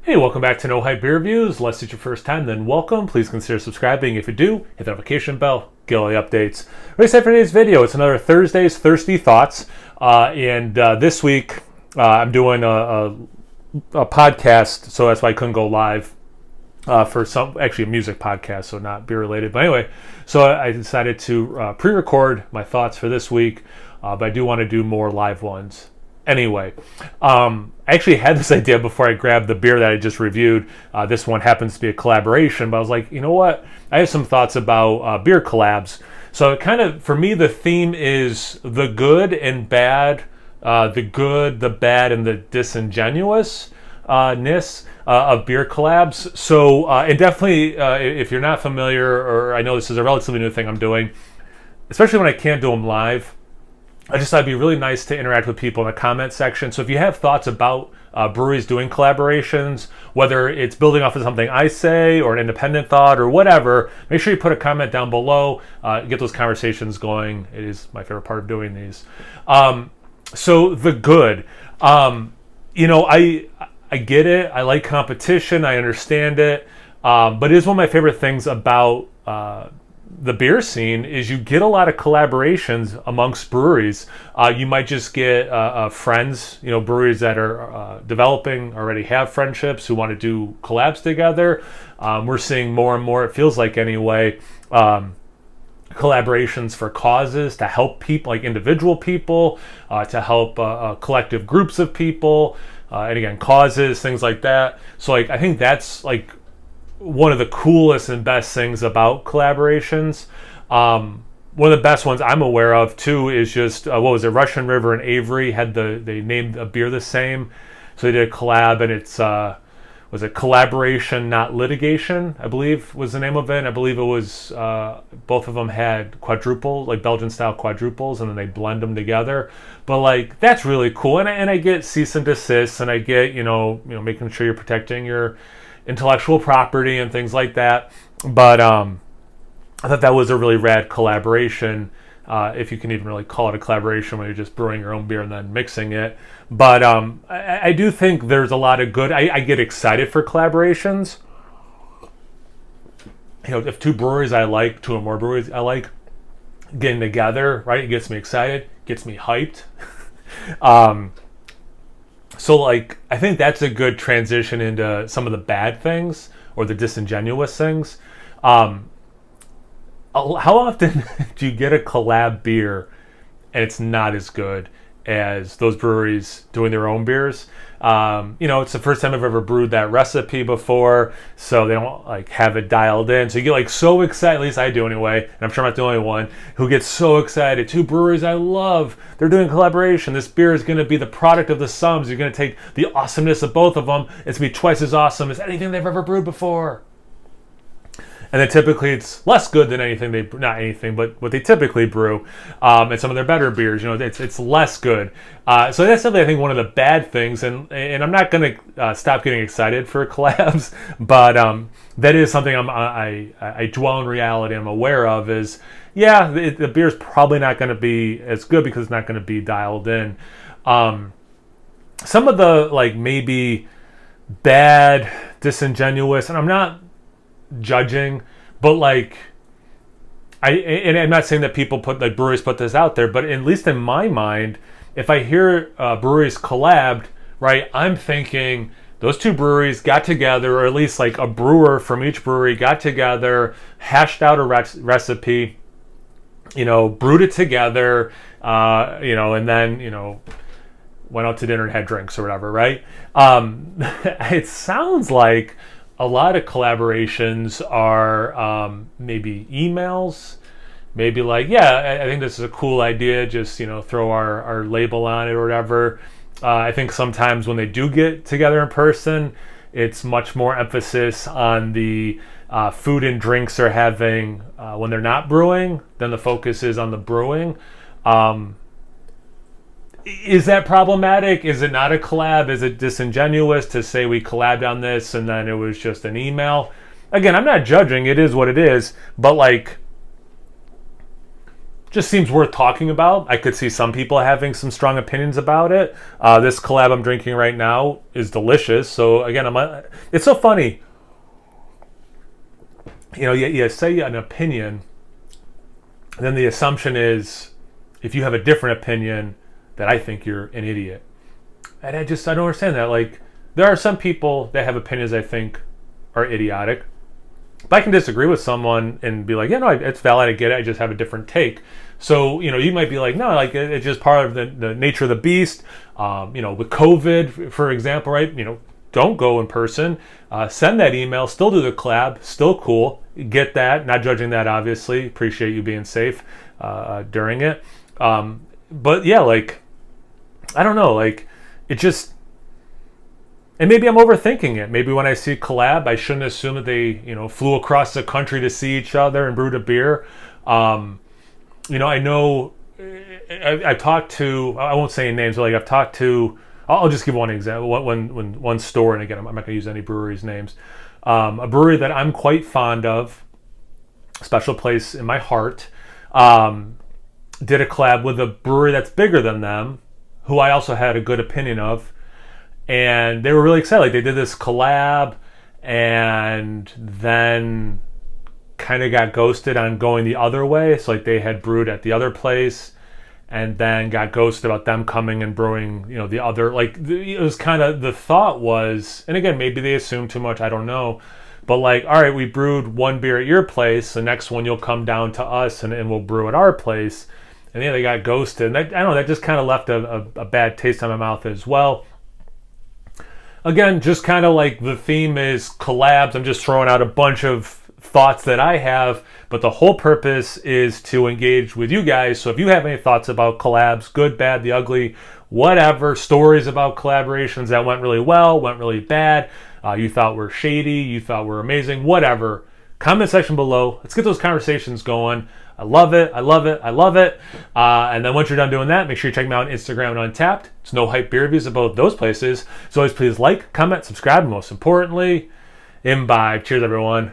Hey, welcome back to No Hype Beer Reviews. Unless it's your first time, then welcome. Please consider subscribing. If you do, hit the notification bell, get all the updates. What for today's video? It's another Thursday's Thirsty Thoughts. This week, I'm doing a podcast, so that's why I couldn't go live for a music podcast, so not beer related. But anyway, so I decided to pre-record my thoughts for this week, but I do want to do more live ones. Anyway, I actually had this idea before I grabbed the beer that I just reviewed. This one happens to be a collaboration, but I was like, you know what? I have some thoughts about beer collabs. So it kind of, for me, the theme is the good and bad, the good, the bad, and the disingenuous ness of beer collabs. So, and definitely, if you're not familiar, or I know this is a relatively new thing I'm doing, especially when I can't do them live, I just thought it'd be really nice to interact with people in the comment section. So if you have thoughts about breweries doing collaborations, whether it's building off of something I say or an independent thought or whatever, make sure you put a comment down below. Get those conversations going. It is my favorite part of doing these. So the good, I get it. I like competition. I understand it. But it is one of my favorite things about the beer scene is you get a lot of collaborations amongst breweries. You might just get friends, breweries that are developing already have friendships who want to do collabs together. We're seeing more and more, it feels like anyway, collaborations for causes to help people, like individual people, to help collective groups of people, and again, causes, things like that. So I think that's one of the coolest and best things about collaborations. One of the best ones I'm aware of too is just Russian River and Avery they named a beer the same, so they did a collab, and it's was it Collaboration Not Litigation, I believe was the name of it. And I believe it was both of them had quadruple, like Belgian style quadruples, and then they blend them together. But that's really cool, and I get cease and desist, and I get making sure you're protecting your intellectual property and things like that. But I thought that was a really rad collaboration, if you can even really call it a collaboration when you're just brewing your own beer and then mixing it. But I do think there's a lot of good. I get excited for collaborations. If two or more breweries I like getting together, right, it gets me excited, gets me hyped. So I think that's a good transition into some of the bad things or the disingenuous things. How often do you get a collab beer and it's not as good as those breweries doing their own beers? It's the first time I've ever brewed that recipe before, so they don't have it dialed in. So you get so excited, at least I do anyway, and I'm sure I'm not the only one who gets so excited. Two breweries I love, they're doing collaboration. This beer is going to be the product of the sums. You're going to take the awesomeness of both of them. It's going to be twice as awesome as anything they've ever brewed before. And then typically it's less good than but what they typically brew. And some of their better beers, it's less good. So that's definitely, I think, one of the bad things. And I'm not going to stop getting excited for collabs, but that is something I dwell in reality. I'm aware of is, the beer's probably not going to be as good because it's not going to be dialed in. Some of the maybe bad, disingenuous, and I'm not judging, but I'm not saying that breweries put this out there, but at least in my mind, if I hear breweries collabed, right, I'm thinking those two breweries got together, or at least a brewer from each brewery got together, hashed out a recipe, brewed it together, and then went out to dinner and had drinks or whatever, right? It sounds like a lot of collaborations are maybe emails, maybe I think this is a cool idea, just throw our label on it or whatever. I think sometimes when they do get together in person, it's much more emphasis on the food and drinks they're having when they're not brewing than the focus is on the brewing. Is that problematic? Is it not a collab? Is it disingenuous to say we collabed on this and then it was just an email? Again, I'm not judging. It is what it is. But just seems worth talking about. I could see some people having some strong opinions about it. This collab I'm drinking right now is delicious. So again, it's so funny. You say an opinion, and then the assumption is, if you have a different opinion, that I think you're an idiot. And I don't understand that. Like, there are some people that have opinions I think are idiotic. But I can disagree with someone and be like, yeah, no, it's valid, I get it, I just have a different take. So, you might be like, no, like, it's just part of the nature of the beast. With COVID, for example, right? Don't go in person. Send that email, still do the collab, still cool. Get that, not judging that, obviously. Appreciate you being safe during it. But yeah, like, I don't know, like, it just... And maybe I'm overthinking it. Maybe when I see collab, I shouldn't assume that they, flew across the country to see each other and brewed a beer. I know I talked to, I won't say names, but like I've talked to, I'll just give one example. When one store, and again, I'm not going to use any breweries' names. A brewery that I'm quite fond of, special place in my heart, did a collab with a brewery that's bigger than them, who I also had a good opinion of. And they were really excited. Like, they did this collab and then kind of got ghosted on going the other way. So like, they had brewed at the other place and then got ghosted about them coming and brewing, the other, like, it was kind of, the thought was, and again, maybe they assumed too much, I don't know. But like, all right, we brewed one beer at your place. The next one you'll come down to us and we'll brew at our place. And yeah, they got ghosted. And I don't know, that just kind of left a bad taste in my mouth as well. Again, just kind of like the theme is collabs. I'm just throwing out a bunch of thoughts that I have, but the whole purpose is to engage with you guys. So if you have any thoughts about collabs, good, bad, the ugly, whatever, stories about collaborations that went really well, went really bad, you thought were shady, you thought were amazing, whatever, comment section below. Let's get those conversations going. I love it. I love it. I love it. And then once you're done doing that, make sure you check me out on Instagram and Untapped. It's No Hype Beer Reviews at both those places. So always please like, comment, subscribe, and most importantly, imbibe. Cheers, everyone.